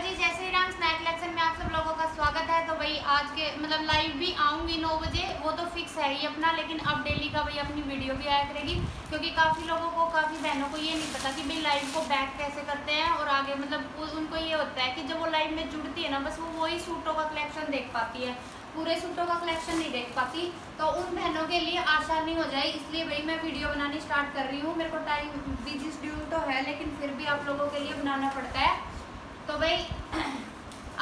जी, जय Shri Ram. Snack collection में आप सब लोगों का स्वागत है। तो भाई आज के मतलब लाइव भी आऊँगी 9 बजे, वो तो फिक्स है ही अपना, लेकिन अब डेली का भाई अपनी वीडियो भी आया करेगी, क्योंकि काफ़ी लोगों को, काफ़ी बहनों को ये नहीं पता कि भाई लाइव को बैक कैसे करते हैं और आगे मतलब उनको ये होता है कि जब वो लाइव में जुड़ती है ना, बस वो वही सूटों का कलेक्शन देख पाती है, पूरे सूटों का कलेक्शन नहीं देख पाती। तो उन बहनों के लिए आसानी हो जाए, इसलिए भाई मैं वीडियो बनानी स्टार्ट कर रही हूँ। मेरे को टाइम बिजी शेड्यूल तो है, लेकिन फिर भी आप लोगों के लिए बनाना पड़ता है। तो भाई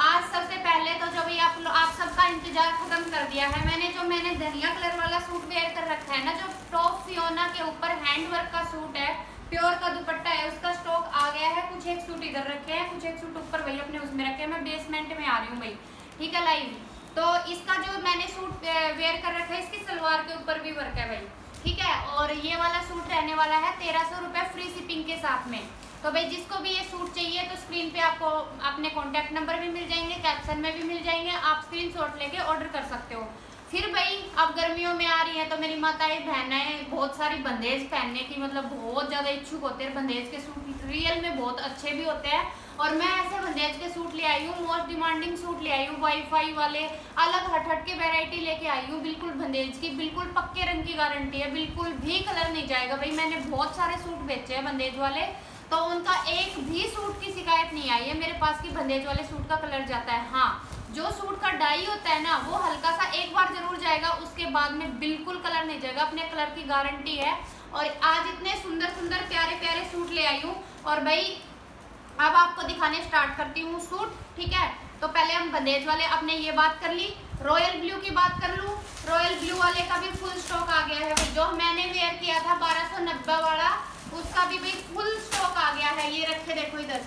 आज सबसे पहले तो जो भी आप सबका इंतजार खत्म कर दिया है, मैंने धनिया कलर वाला सूट वेयर कर रखा है ना, जो टॉप फियोना के ऊपर हैंड वर्क का सूट है, प्योर का दुपट्टा है, उसका स्टॉक आ गया है। कुछ एक सूट इधर रखे हैं, कुछ एक सूट ऊपर भाई अपने उसमें रखे हैं। मैं बेसमेंट में आ रही हूँ भाई, ठीक है लाइव। तो इसका जो मैंने सूट वेयर कर रखा है, इसकी सलवार के ऊपर भी वर्क है भाई, ठीक है। और ये वाला सूट रहने वाला है 1300 रुपये फ्री शिपिंग के साथ में। तो भाई जिसको भी ये सूट चाहिए तो स्क्रीन पे आपको अपने कॉन्टैक्ट नंबर भी मिल जाएंगे, कैप्शन में भी मिल जाएंगे, आप स्क्रीनशॉट लेके ऑर्डर कर सकते हो। फिर भाई अब गर्मियों में आ रही है, तो मेरी माताएं बहनें बहुत सारी बंदेज पहनने की मतलब बहुत ज़्यादा इच्छुक होते हैं। बंदेज के सूट रियल में बहुत अच्छे भी होते हैं, और मैं ऐसे बंदेज के सूट ले आई हूँ, मोस्ट डिमांडिंग सूट ले आई हूँ, वाईफाई वाले अलग हट के वैरायटी लेके आई हूँ, बिल्कुल बंदेज की, बिल्कुल पक्के रंग की गारंटी है, बिल्कुल भी कलर नहीं जाएगा भाई। मैंने बहुत सारे सूट बेचे हैं बंदेज वाले, तो उनका एक भी सूट की शिकायत नहीं आई है मेरे पास कि बंदेज वाले सूट का कलर जाता है। हाँ, जो सूट का डाई होता है ना, वो हल्का सा एक बार जरूर जाएगा, उसके बाद में बिल्कुल कलर नहीं जाएगा, अपने कलर की गारंटी है। और आज इतने सुंदर सुंदर प्यारे प्यारे सूट ले आई हूँ, और भाई अब आपको दिखाने स्टार्ट करती हूँ सूट, ठीक है। तो पहले हम बंदेज वाले अपने ये बात कर ली, रॉयल ब्लू की बात कर लूँ। रॉयल ब्लू वाले का भी फुल स्टॉक आ गया है, जो मैंने वेयर किया था 1290 वाला, उसका भी भाई फुल स्टॉक आ गया है। ये रखे देखो इधर,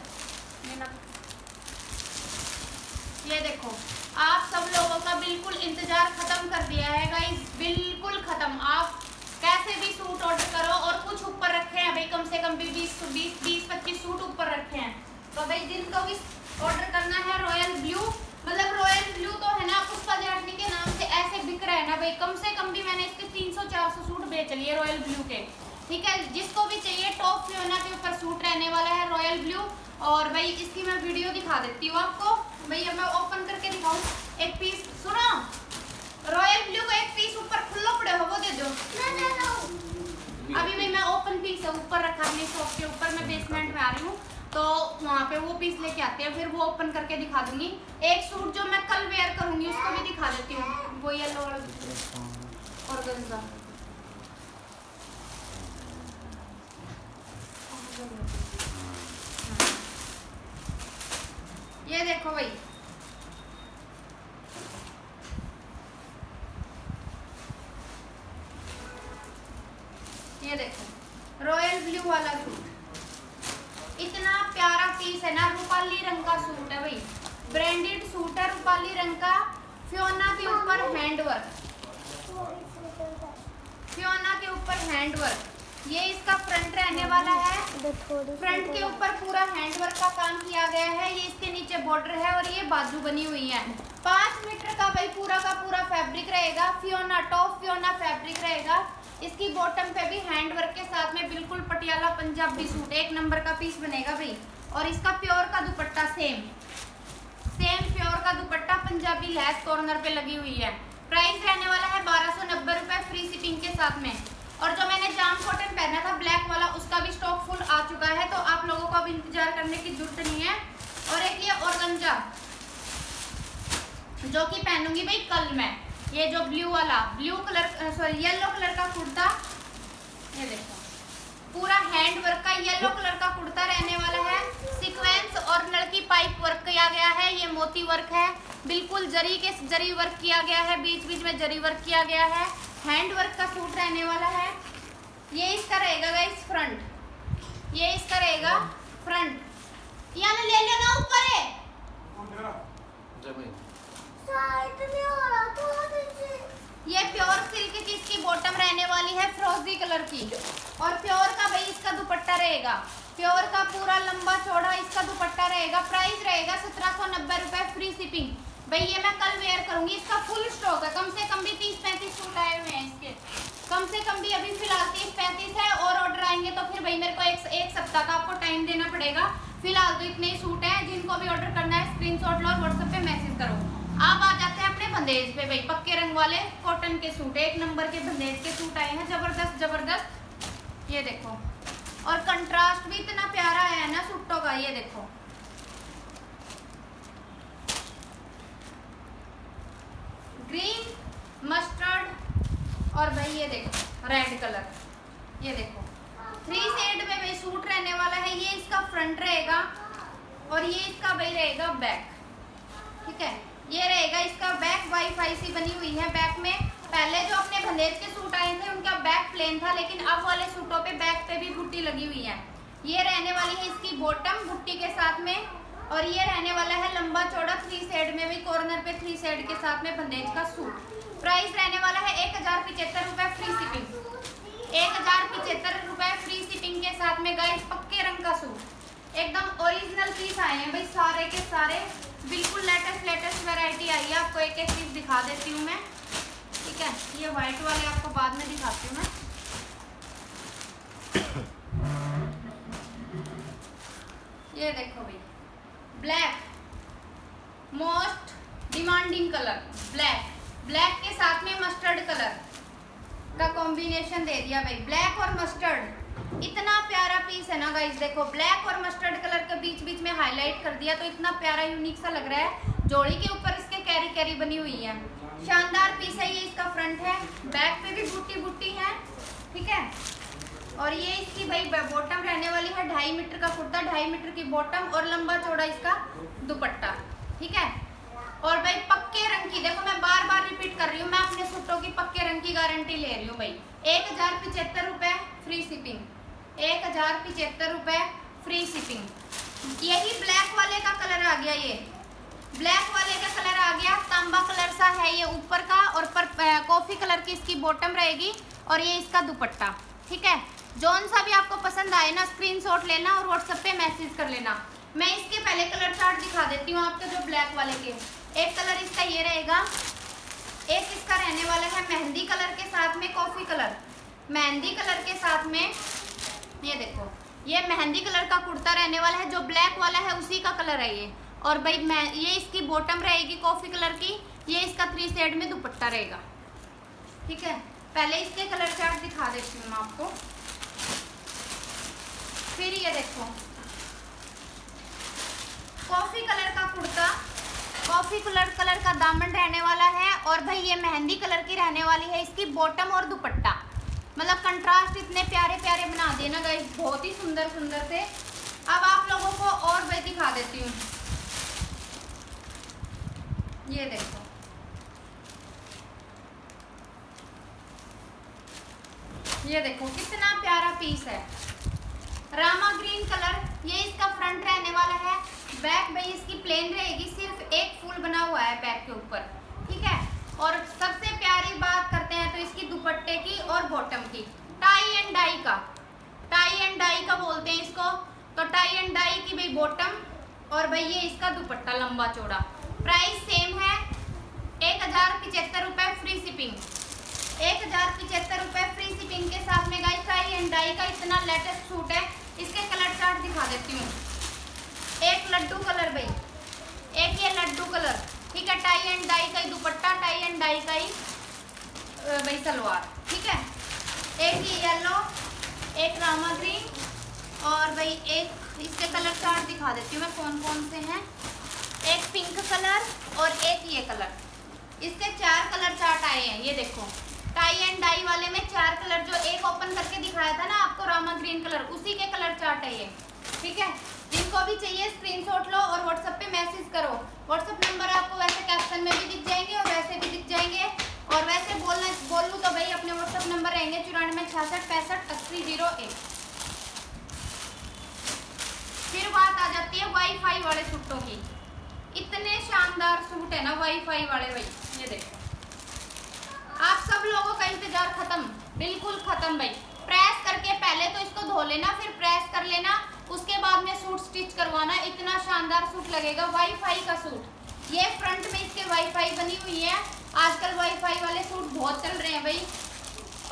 ये देखो, आप सब लोगों का बिल्कुल इंतजार खत्म कर दिया है गाइस, बिल्कुल खत्म। आप कैसे भी सूट ऑर्डर करो, और कुछ ऊपर रखे हैं भाई, कम से कम भी 20-25 सूट ऊपर रखे हैं। तो भाई जिनको भी ऑर्डर करना है रॉयल ब्लू, मतलब रॉयल ब्लू तो है ना पुष्पा जाटनी के नाम से ऐसे बिक रहा है ना भाई, कम से कम भी मैंने इसके 300-400 सूट बेच लिए रॉयल ब्लू के, ठीक है। जिसको भी चाहिए टॉप फियोना के ऊपर सूट रहने वाला है रॉयल ब्लू। और भाई इसकी मैं वीडियो दिखा देती हूँ आपको भैया, मैं ओपन करके दिखाऊँ एक पीस। सुनो, रॉयल ब्लू का एक पीस ऊपर खुला पड़े हो, वो दे दो। अभी भाई मैं ओपन पीस है ऊपर रखा अपनी शॉप के ऊपर, मैं बेसमेंट में आ रही हूँ, तो वहाँ पे वो पीस लेके आते हैं, फिर वो ओपन करके दिखा दूंगी। एक सूट जो मैं कल वेयर करूंगी उसको भी दिखा देती हूँ, वो येलो ऑर्गेन्जा। ये देखो भाई, ये देखो रॉयल ब्लू वाला सूट, इतना प्यारा पीस है ना, रूपाली रंग का सूट है भाई, ब्रांडेड सूट है, रूपाली रंग का, फियोना के ऊपर हैंडवर्क, फियोना के ऊपर हैंडवर्क। ये इसका फ्रंट रहने वाला है, फ्रंट के ऊपर पूरा हैंडवर्क का काम किया गया है, ये इसके नीचे बॉर्डर है, और ये बाजू बनी हुई है। 5 मीटर का भाई पूरा का पूरा फैब्रिक रहेगा, फियोना टॉप फियोना फैब्रिक रहेगा। इसकी बॉटम पे भी हैंडवर्क के साथ में बिल्कुल पटियाला पंजाबी सूट, एक नंबर का पीस बनेगा भाई। और इसका प्योर का दुपट्टा सेम प्योर का दुपट्टा, पंजाबी लैस कॉर्नर पे लगी हुई है। प्राइस रहने वाला है 1290 रुपये फ्री शिपिंग के साथ में। और जो मैंने जाम कॉटन पहना था ब्लैक वाला, उसका भी स्टॉक फुल आ चुका है, तो आप लोगों को अब इंतजार करने की जरूरत नहीं है। और एक ये ऑर्गेन्जा जो कि पहनूंगी भाई कल मैं, ये जो ब्लू वाला येलो कलर का कुर्ता, ये देखो पूरा हैंड वर्क का येलो कलर का कुर्ता रहने वाला है, सीक्वेंस और लड़की पाइप वर्क किया गया है, ये मोती वर्क है, बिल्कुल जरी वर्क किया गया है, बीच बीच में जरी वर्क किया गया है, हैंड वर्क का सूट रहने वाला है। ये इसका रहेगा गाइस फ्रंट, ये इसका रहेगा फ्रंट, या ना ले लेना ऊपर है, ये प्योर सिल्क की इसकी बॉटम रहने वाली है, फ्रोजी कलर की, और प्योर का भाई इसका दुपट्टा रहेगा, प्योर का पूरा लंबा चौड़ा इसका दुपट्टा रहेगा। प्राइस रहेगा 1790 रुपये फ्री शिपिंग भाई। ये मैं कल वेयर करूंगी, इसका फुल स्टॉक है, कम से कम भी 30-35 सूट आए हुए हैं इसके, कम से कम भी अभी फिलहाल 30-35 है, और ऑर्डर आएंगे तो फिर भाई मेरे को एक सप्ताह का आपको टाइम देना पड़ेगा। फिलहाल तो इतने ही सूट हैं, जिनको भी ऑर्डर करना है करो। अब आ जाते हैं अपने बंदेज पे भाई, पक्के रंग वाले कॉटन के सूट, एक नंबर के बंदेज के सूट आए हैं, जबरदस्त जबरदस्त। ये देखो, और कंट्रास्ट भी इतना प्यारा आया है ना सूटों का। ये देखो ग्रीन, मस्टर्ड और भाई ये देखो रेड कलर। ये देखो 3 शेड में भाई सूट रहने वाला है। ये इसका फ्रंट रहेगा और ये इसका भाई रहेगा बैक। ठीक है, ये रहेगा इसका बैक, वाईफाई सी बनी हुई है बैक में। पहले जो अपने बंदेज के सूट आए थे उनका बैक प्लेन था, लेकिन अब वाले सूटों पे बैक पे भी बुट्टी लगी हुई है। ये रहने वाली है इसकी बॉटम बुट्टी के साथ में, और ये रहने वाला है लंबा चौड़ा 3 शेड में भी, कॉर्नर पे 3 शेड के साथ में बंदेज का सूट। प्राइस रहने वाला है 1075 रुपए फ्री शिपिंग। 1075 रुपए फ्री शिपिंग के साथ में गाइस पक्के रंग का सूट, एकदम ओरिजिनल पीस आए हैं भाई, सारे के सारे बिल्कुल लेटेस्ट वैरायटी आई है। आपको एक एक पीस दिखा देती हूँ मैं। ठीक है, ये व्हाइट वाले आपको बाद में दिखाती हूँ मैं। ये देखो भाई black, most demanding colour black, black के साथ में मस्टर्ड कलर का कॉम्बिनेशन दे दिया भाई, ब्लैक और मस्टर्ड। इतना प्यारा पीस है ना गाइस, देखो ब्लैक और मस्टर्ड कलर के बीच बीच में हाईलाइट कर दिया, तो इतना प्यारा यूनिक सा लग रहा है। जोड़ी के ऊपर इसके कैरी कैरी बनी हुई है, शानदार पीस है। ये इसका फ्रंट है, बैक पे भी बूटी बूटी है। ठीक है, और ये इसकी भाई बॉटम रहने वाली है 2.5 मीटर का कुर्ता, 2.5 मीटर की बॉटम और लंबा चौड़ा इसका दुपट्टा। ठीक है, और भाई पक्के रंग की, देखो मैं बार बार रिपीट कर रही हूँ, मैं अपने सूटों की पक्के रंग की गारंटी ले रही हूँ भाई। 1075 रुपए फ्री शिपिंग, 1075 रुपए फ्री शिपिंग। यही ब्लैक वाले का कलर आ गया, ये ब्लैक वाले का कलर आ गया, तांबा कलर सा है ये ऊपर का, और कॉफी कलर की इसकी बॉटम रहेगी, और ये इसका दुपट्टा। ठीक है, जौन सा भी आपको पसंद आए ना स्क्रीनशॉट लेना और व्हाट्सएप पे मैसेज कर लेना। मैं इसके पहले कलर चार्ट दिखा देती हूँ आपके, जो ब्लैक वाले के। एक कलर इसका ये रहेगा, एक इसका रहने वाला है मेहंदी कलर के साथ में कॉफी कलर, मेहंदी कलर के साथ में। ये देखो ये मेहंदी कलर का कुर्ता रहने वाला है, जो ब्लैक वाला है उसी का कलर है ये। और भाई ये इसकी बॉटम रहेगी कॉफी कलर की, ये इसका 3 शेड में दुपट्टा रहेगा। ठीक है, पहले इसके कलर चार्ट दिखा देती हूँ मैं आपको। फिर ये देखो कॉफी कलर का कुर्ता, कॉफी कलर का दामन रहने वाला है, और भाई ये मेहंदी कलर की रहने वाली है इसकी बॉटम और दुपट्टा। मतलब कंट्रास्ट इतने प्यारे प्यारे बना दिए ना गाइस, बहुत ही सुंदर सुंदर थे। अब आप लोगों को और भाई दिखा देती हूँ। ये देखो ये देखो कितना प्यारा पीस है, रामा ग्रीन कलर। ये इसका फ्रंट रहने वाला है, बैक भाई इसकी प्लेन रहेगी, सिर्फ एक फूल बना हुआ है बैक के ऊपर। ठीक है, और सबसे प्यारी बात करते हैं तो इसकी दुपट्टे की और बॉटम की, टाई एंड डाई का, टाई एंड डाई का बोलते हैं इसको। तो टाई एंड डाई की भाई बॉटम, और भाई ये इसका दुपट्टा लंबा चौड़ा। प्राइस सेम है, 1075 रुपए फ्री शिपिंग, 1075 रुपए फ्री शिपिंग के साथ में गाइस टाई एंड डाई का इतना लेटेस्ट सूट है। इसके कलर चार्ट दिखा देती हूँ। एक लड्डू कलर भाई, एक ये लड्डू कलर। ठीक है, टाई एंड डाई का ही दुपट्टा, टाई एंड डाई का ही भाई सलवार। ठीक है, एक ये येलो, एक रामा ग्रीन, और भाई एक इसके कलर चार्ट दिखा देती हूँ मैं कौन कौन से हैं। एक पिंक कलर और एक ये कलर, इसके 4 कलर चार्ट आए हैं। ये देखो टाई एंड डाई वाले में 4 कलर, जो एक ओपन करके दिखाया था ना आपको रामा ग्रीन कलर, उसी के कलर चार्ट है ये। ठीक है, जिनको भी चाहिए स्क्रीनशॉट लो और व्हाट्सएप पे मैसेज करो। व्हाट्सएप नंबर आपको वैसे कैप्शन में भी दिख जाएंगे और वैसे भी दिख जाएंगे, और वैसे बोलूँ तो भाई अपने व्हाट्सएप नंबर रहेंगे 94 66 65 80 01। फिर बात आ जाती है वाईफाई वाले सूटों की। इतने शानदार सूट है ना वाईफाई वाले भाई। ये देखो आप सब लोगों का इंतजार खत्म, बिल्कुल खत्म भाई। प्रेस करके पहले तो इसको धो लेना, फिर प्रेस कर लेना, उसके बाद में सूट स्टिच करवाना। इतना शानदार सूट लगेगा, वाईफाई का सूट। ये फ्रंट में इसके वाईफाई बनी हुई है, आजकल वाईफाई वाले सूट बहुत चल रहे हैं भाई।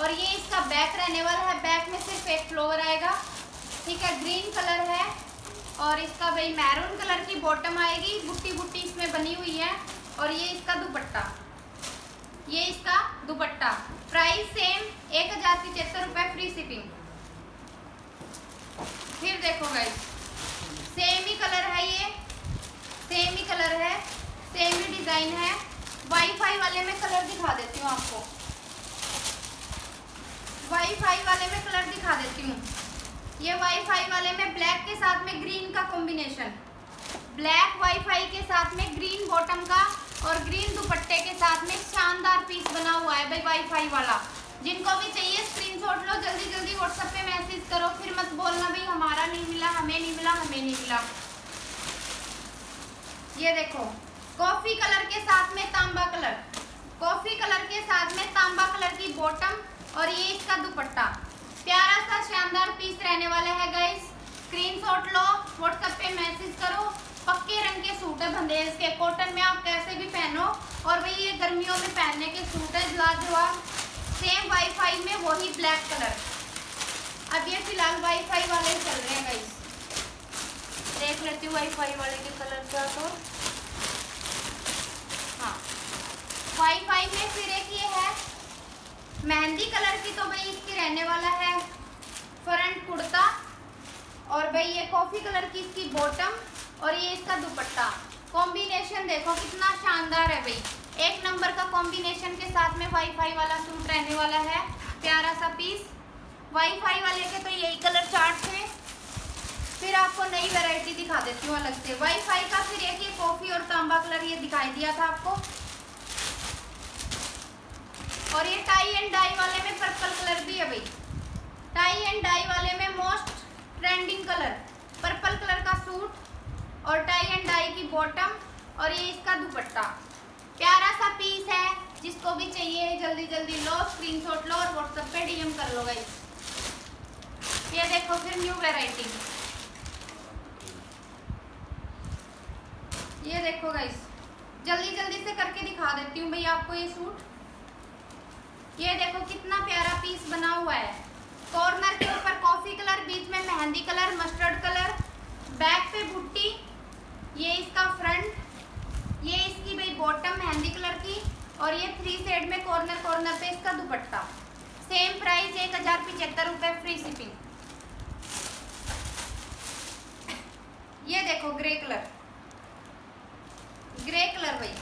और ये इसका बैक रहने वाला है, बैक में सिर्फ एक फ्लोवर आएगा। ठीक है, ग्रीन कलर है, और इसका भाई मैरून कलर की बॉटम आएगी, बुट्टी बुट्टी इसमें बनी हुई है, और ये इसका दुपट्टा, ये इसका दुपट्टा। प्राइस सेम 1075 रुपये, फ्री शिपिंग। फिर देखो गाइस, सेम ही कलर है, ये सेम ही कलर है, सेम ही डिजाइन है। वाईफाई वाले में कलर दिखा देती हूँ आपको, वाईफाई वाले में कलर दिखा देती हूँ। ये वाईफाई वाले में ब्लैक के साथ में ग्रीन का कॉम्बिनेशन, ब्लैक वाईफाई के साथ में ग्रीन बॉटम का और ग्रीन दुपट्टे के साथ में शानदार पीस बना हुआ है भाई वाईफाई वाला। जिनको भी चाहिए स्क्रीनशॉट लो, जल्दी जल्दी व्हाट्सएप पे मैसेज करो, फिर मत बोलना भाई हमारा नहीं मिला, हमें नहीं मिला, हमें नहीं मिला। ये देखो कॉफी कलर के साथ में तांबा कलर, कॉफी कलर के साथ में तांबा कलर की बॉटम और ये इसका दुपट्टा। प्यारा सा शानदार पीस रहने वाला है गाइस। स्क्रीनशॉट लो, व्हाट्सएप पे मैसेज करो। पक्के रंग के सूट है बंदेज के, कॉटन में आप कैसे भी पहनो, और भाई ये गर्मियों में पहनने के सूट है लाजवाब। सेम वाईफाई में वही ब्लैक कलर। अब ये फिलहाल वाईफाई वाले चल रहे हैं गाइस, देख लेती हूँ वाईफाई वाले के कलर क्या। तो हाँ, वाईफाई में फिर एक ये है मेहंदी कलर की, तो भाई इसकी रहने वाला है फ्रंट कुर्ता, और भाई ये कॉफी कलर की इसकी बॉटम और ये इसका दुपट्टा। कॉम्बिनेशन देखो कितना शानदार है भाई, एक नंबर का कॉम्बिनेशन के साथ में वाईफाई वाला सूट रहने वाला है। प्यारा सा पीस। वाईफाई वाले के तो यही कलर चार्ट थे। फिर आपको नई वैरायटी दिखा देती हूँ अलग से वाईफाई का। फिर एक ये कॉफी और तांबा कलर ये दिखाई दिया था आपको, और ये टाई एंड डाई वाले में पर्पल कलर भी है भाई। टाई एंड डाई वाले में most trending colour purple colour का सूट और टाई एंड डाई की बॉटम और ये इसका दुपट्टा। प्यारा सा पीस है, जिसको भी चाहिए जल्दी जल्दी लो, स्क्रीनशॉट लो और व्हाट्सएप पे डीएम कर लो गाइस। ये देखो फिर न्यू वैरायटी, ये देखो गाइस, जल्दी जल्दी से करके दिखा देती हूँ भाई आपको ये सूट। ये देखो कितना प्यारा पीस बना हुआ है। कॉर्नर के ऊपर कॉफी कलर, बीच में mehndi colour, mustard colour, back पे बुट्टी, ये इसका फ्रंट, ये इसकी भाई बॉटम मेहंदी कलर की, और ये 3 साइड में कॉर्नर कॉर्नर पे इसका दुपट्टा। सेम प्राइस 1075 रुपये, फ्री शिपिंग। ये देखो ग्रे कलर, ग्रे कलर भाई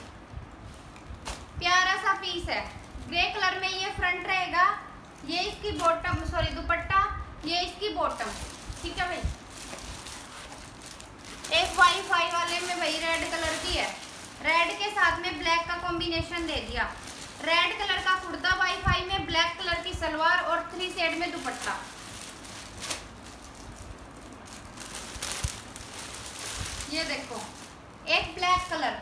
प्यारा सा पीस है। ग्रे कलर में ये फ्रंट रहेगा, ये इसकी बॉटम, सॉरी दुपट्टा, ये इसकी बॉटम। ठीक है भाई। एक वाईफाई वाले में भाई रेड कलर की है, रेड के साथ में ब्लैक का कॉम्बिनेशन दे दिया। रेड कलर का कुर्ता वाईफाई में, ब्लैक कलर की सलवार और 3 साइड में दुपट्टा। ये देखो एक ब्लैक कलर,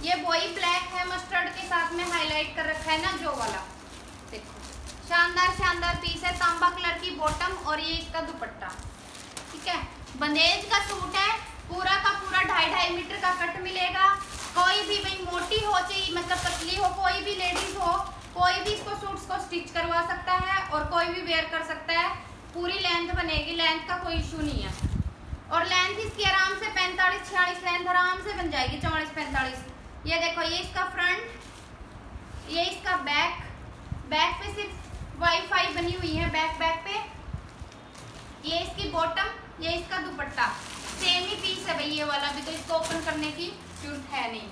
ये वही ब्लैक है मस्टर्ड के साथ में हाईलाइट कर रखा है ना जो वाला। देखो शानदार शानदार पीस है। तांबा कलर की बॉटम और ये इसका दुपट्टा। ठीक है, बंदेज का सूट है, पूरा का पूरा 2.5 मीटर का कट मिलेगा। कोई भी भाई मोटी हो चाहिए मतलब पतली हो, कोई भी लेडीज हो, कोई भी इसको सूट्स को स्टिच करवा सकता है और कोई भी वेयर कर सकता है। पूरी लेंथ बनेगी, लेंथ का कोई इशू नहीं है। और लेंथ इसकी आराम से 45-46 लेंथ आराम से बन जाएगी, 44-45। ये देखो ये इसका फ्रंट, ये इसका बैक, बैक पे सिर्फ वाईफाई बनी हुई है बैक पे। ये इसकी बॉटम, ये इसका दुपट्टा। सेम ही पीस है भाई ये वाला भी, तो इसको ओपन करने की जरूरत है नहीं।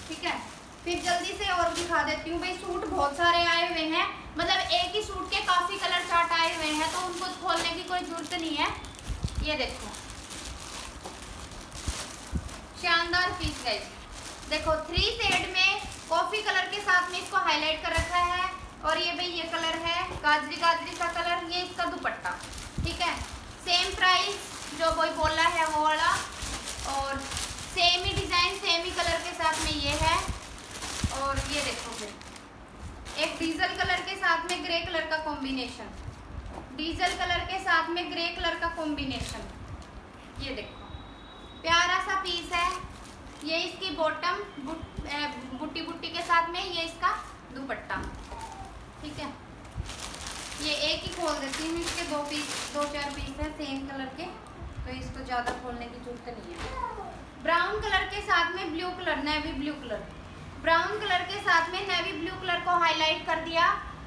ठीक है, फिर जल्दी से और दिखा देती हूँ भाई। सूट बहुत सारे आए हुए हैं, मतलब एक ही सूट के काफ़ी कलर चार्ट आए हुए हैं, तो उनको खोलने की कोई जरूरत नहीं है। ये देखो शानदार पीस गाइस। देखो 3 शेड में कॉफी कलर के साथ में इसको हाईलाइट कर रखा है, और ये भाई ये कलर है गाजरी गाजरी सा कलर, ये इसका दुपट्टा। ठीक है, सेम प्राइस जो कोई बोला है वो वाला, और सेम ही डिज़ाइन सेम ही कलर के साथ में ये है। और ये देखो फिर एक डीजल कलर के साथ में ग्रे कलर का कॉम्बिनेशन, डीजल कलर के साथ में ग्रे कलर का कॉम्बिनेशन। ये देखो प्यारा सा पीस है। ये इसकी बॉटम बुट्टी बुट्टी के साथ में, ये इसका दुपट्टा। ठीक है, ये एक ही खोल देती हूँ, इसके 2-4 पीस है सेम कलर के, तो इसको ज़्यादा खोलने की जरूरत नहीं है। ब्राउन ब्राउन कलर के साथ में blue colour, navy blue colour, brown colour के साथ में नेवी ब्लू कलर को हाईलाइट कर दिया।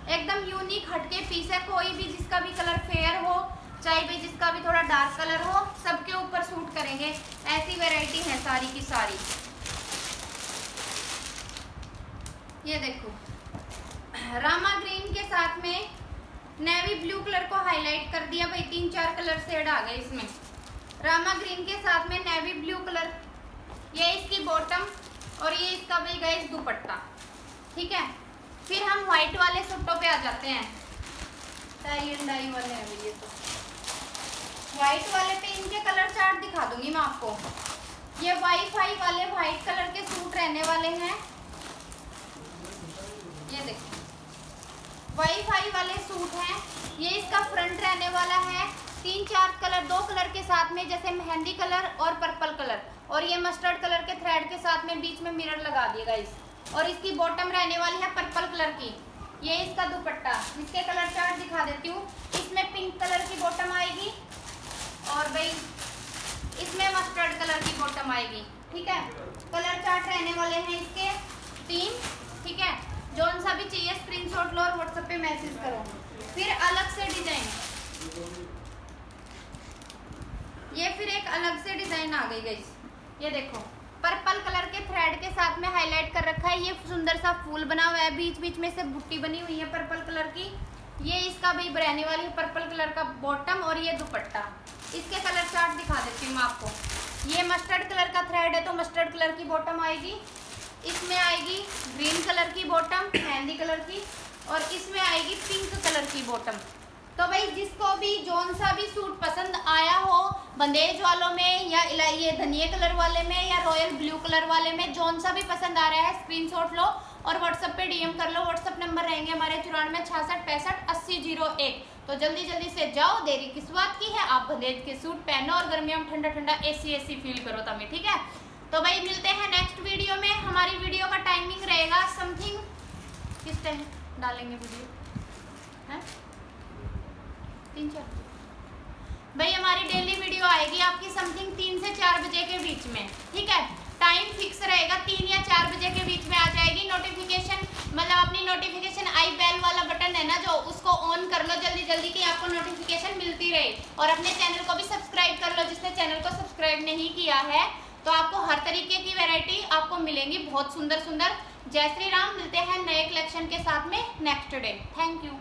एकदम यूनिक हटके पीस है, कोई भी जिसका भी कलर फेयर हो, चाहे भी जिसका भी थोड़ा डार्क कलर हो, सबके ऊपर सूट करेंगे। ऐसी वैरायटी है सारी की सारी। ये देखो रामा ग्रीन के साथ में नेवी ब्लू कलर को हाईलाइट कर दिया भाई, 3-4 कलर शेड आ गए इसमें। रामा ग्रीन के साथ में नेवी ब्लू कलर, ये इसकी बॉटम और ये इसका भाई गाइस दुपट्टा, ठीक है। फिर हम व्हाइट वाले सूटों पे आ जाते हैं, टाई एंड डाई वाले हैं ये तो। व्हाइट वाले पे इनके कलर चार्ट दिखा दूंगी मैं आपको। ये वाईफाई वाले व्हाइट कलर के सूट रहने वाले हैं, ये देखो वाईफाई वाले सूट हैं। ये इसका फ्रंट रहने वाला है, 3-4 कलर, 2 कलर के साथ में, जैसे मेहंदी कलर और पर्पल कलर, और ये मस्टर्ड कलर के थ्रेड के साथ में बीच में मिरर लगा दिएगा इस। और इसकी बॉटम रहने वाली है पर्पल कलर की। ये इसका दुपट्टा, इसके कलर चार्ट दिखा देती हूँ। इसमें पिंक कलर की बॉटम आएगी और भाई इसमें मस्टर्ड कलर की बॉटम आएगी, ठीक है। कलर चार्ट रहने वाले हैं इसके 3, ठीक है। जौन सा भी चाहिए स्क्रीनशॉट लो और व्हाट्सएप पे मैसेज करो। फिर अलग से डिजाइन, ये फिर एक अलग से डिजाइन आ गई गाइस। ये देखो पर्पल कलर के थ्रेड के साथ में हाईलाइट कर रखा है। ये सुंदर सा फूल बना हुआ है, बीच बीच में से बुट्टी बनी हुई है पर्पल कलर की। ये इसका भाई रहने वाली है पर्पल कलर का बॉटम और ये दुपट्टा। इसके कलर चार्ट दिखा देती हूँ मैं आपको। ये मस्टर्ड कलर का थ्रेड है तो मस्टर्ड कलर की बॉटम आएगी, इसमें आएगी ग्रीन कलर की बॉटम मेहंदी कलर की, और इसमें आएगी पिंक कलर की बॉटम। तो भाई जिसको भी जौन सा भी सूट पसंद आया हो, बंदेज वालों में या ये धनिया कलर वाले में या रॉयल ब्लू कलर वाले में, जौन सा भी पसंद आ रहा है स्क्रीनशॉट लो और व्हाट्सएप पे डीएम कर लो। व्हाट्सएप नंबर रहेंगे हमारे 94 66 65 80 01। तो जल्दी जल्दी से जाओ, देरी किस बात की है। आप बंदेज के सूट पहनो और गर्मियों में ठंडा ठंडा एसी फील करो तभी, ठीक है। तो भाई मिलते हैं नेक्स्ट वीडियो में। हमारी वीडियो का टाइमिंग रहेगा समथिंग, किस टाइम डालेंगे वीडियो है, 3-4 भाई हमारी डेली वीडियो आएगी आपकी समथिंग 3 से 4 बजे के बीच में, ठीक है। टाइम फिक्स रहेगा, 3 या 4 बजे के बीच में आ जाएगी नोटिफिकेशन। मतलब अपनी नोटिफिकेशन आई बेल वाला बटन है ना जो, उसको ऑन कर लो जल्दी जल्दी कि आपको नोटिफिकेशन मिलती रहे। और अपने चैनल को भी सब्सक्राइब कर लो, जिसने चैनल को सब्सक्राइब नहीं किया है। तो आपको हर तरीके की वैरायटी आपको मिलेंगी, बहुत सुंदर सुंदर। जय श्री राम। मिलते हैं नए कलेक्शन के साथ में नेक्स्ट डे। Thank you.